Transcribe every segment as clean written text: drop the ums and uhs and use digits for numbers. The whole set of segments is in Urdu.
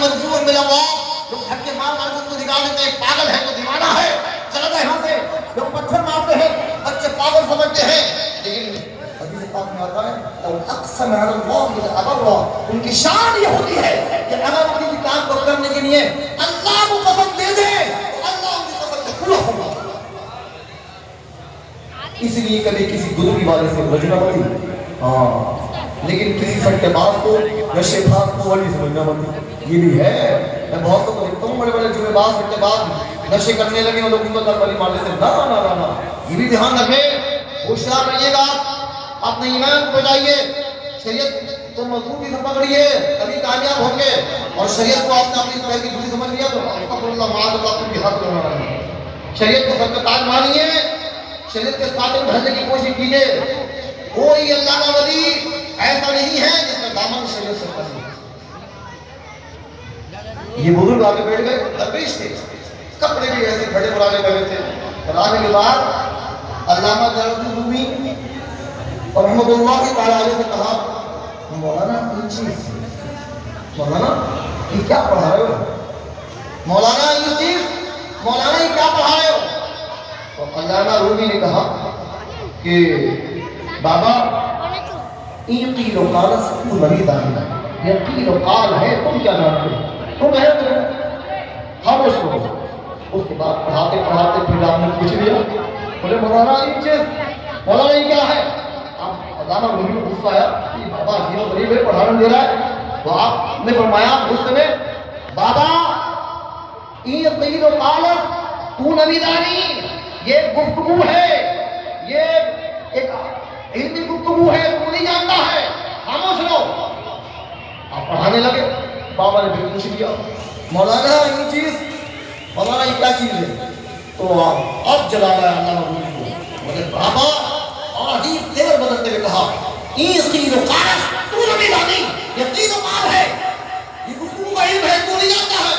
مرجوع من اللہ، لوگ دھکے مار مار کے اس کو نکال دیتے ہیں، پاگل ہے تو دیوانہ ہے، چلا جائے یہاں سے، لوگ پتھر مارتے ہیں، بچے پاگل سمجھتے ہیں، لیکن حدیث پاک میں آتا ہے لو اقسم علی اللہ لابرہ، ان کی شان یہ ہوتی ہے کہ اگر وہ کسی کام کو کرنے کے لیے اللہ کو قسم دے دے تو اللہ ان کی قسم کو پورا ہوگا۔ اس لیے کبھی کسی گروہی والے سے بچنا پڑتی، لیکن کسی سٹے باز کو نشے باز کو ولی سمجھنا پڑتی، یہ بھی ہے۔ میں بہت کو دیکھتا ہوں بڑے بڑے جمعے باز سٹے باز نشے کرنے لگے اور لوگ ان کو در بلی مار دیتے ہیں، نا نا نا نا، یہ بھی دھیان رکھے، ہوشیار رہیے گا، اپنے ایمان کو بچائیے، شریعت تو مضبوطی سے پکڑیے تبھی کامیاب ہوں گے، اور شریعت کو آپ نے اپنی پیر کی دھولی سمجھ لیا تو استغفر اللہ معاذ اللہ تم بھی حق کرنا رہے، شریعت کو سر کا تاج مانیے، شریعت کے ساتھ بھرنے کی کوشش کیجیے۔ کوئی اللہ کا ولی ایسا نہیں ہے جس کا دامن شریعت سے پھنسے۔ یہ بزرگ آگے بیٹھ گئے، درویش تھے، کپڑے بھی ایسے بڑے پرانے پہنے تھے، اور آنے کے بعد علامہ جلال رومی اور رحمۃ اللہ تعالی علیہ سے کہا مولانا یہ چیز، مولانا یہ کیا پڑھا رہے ہو، مولانا یہ چیز، مولانا یہ کیا پڑھا رہے ہو؟ تو علامہ رومی نے کہا کہ بابا این قیل و قال تم نہیں جانتے، یہ قیل و قال ہے تم کیا جانتے ہو، تم ہے تو خاموش رہو۔ اس کے بعد پڑھاتے پڑھاتے پھر آپ نے پوچھ لیا، بولے مولانا یہ چیز، مولانا یہ کیا ہے؟ علامہ رومی کو غصہ آیا کہ بابا عجیب و غریب ہے پڑھانا دے رہا ہے، تو آپ نے فرمایا غصے میں بابا این قیل و قال تو نبی دانی، یہ گفتگو ہے، یہ ایک علمی گفتگو ہے، تو نہیں جانتا ہے، خاموش رہو۔ آپ پڑھانے لگے، بابا نے پھر پوچھ لیا مولانا یہ چیز، مولانا یہ کیا چیز ہے؟ تو اب جلالا ہے علامہ رومی کو، بولے بابا اور عجیب تیور بدلتے ہوئے کہا این قیل و قال تو نبی دانی، یہ قیل و قال ہے، یہ گفتگو کا علم ہے، تو نہیں جانتا ہے۔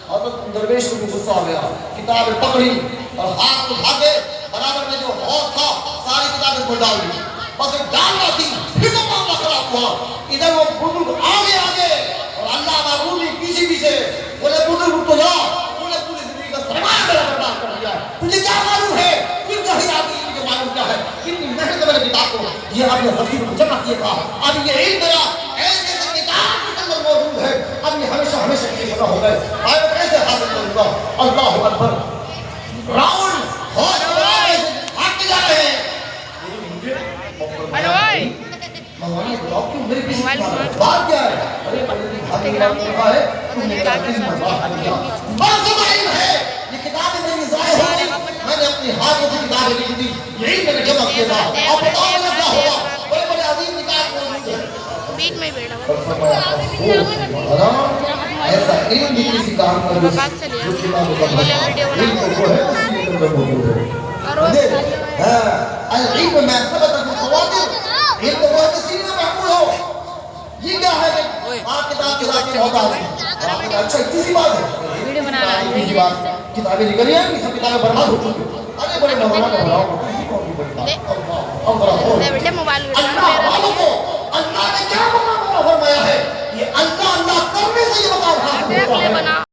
حضرت درویش کو بھی غصہ آ گیا، کتابیں پکڑی اور ہاتھ اٹھا کے برابر میں جو حوض تھا ساری کتابیں کو ڈال دی، بس ایک ڈالنا تھی، پھر وہ معاملہ خراب ہوا۔ ادھر وہ بزرگ آگے آگے اور علامہ رومی پیچھے پیچھے، بولے بزرگ تو جا، تو نے پوری زندگی کا سرمایہ میرا برباد کر دیا، تجھے کیا معلوم ہے، پھر کہیں آگے مجھے معلوم کیا ہے، کتنی محنت میں نے کتاب کو یہ آپ نے حقیق کو جمع کیا تھا، اب یہ علم میرا ایسے کتاب کے اندر موجود ہے، اب یہ ہمیشہ ہمیشہ کے لیے جمع ہو گئے، آئے کیسے حاصل کروں گا؟ اللہ اکبر، راؤنڈ ہوش بنائے بھاگتے جا رہے ہیں۔ مولانا بتاؤ کیوں میرے پیچھے بات کیا ہے؟ ارے انسٹاگرام ہے تم نے کیا بس علم ہے، یہ کتابیں میری ضائع ہو گئی، میں نے اپنی ہاتھوں سے کتابیں لکھ دی، یہی میں نے جمع کیا تھا، اب بتاؤ میرا کیا ہوگا؟ بڑے بڑے عظیم کتاب موجود ہیں۔ بیچ میں بیٹھا ایسا علم بھی کسی کام کا جو کتابوں کا علم تو وہ ہے اسی کے اندر موجود ہے۔ العلم میں ثبت فی الخواطر، علم وہ ہے کہ سینے میں محفوظ ہو۔ یہ کیا ہے کہ آپ کتاب کے ذاکر ہوتا ہے، اچھا اتنی سی بات ہے، کتابیں نکلی ہیں کہ سب کتابیں برباد ہو چکی ہیں، ارے بڑے مولانا کا بڑھاؤ اللہ والوں کو اللہ نے کیا مقام فرمایا ہے، یہ اللہ اللہ کرنے سے یہ مقام حاصل ہوتا ہے۔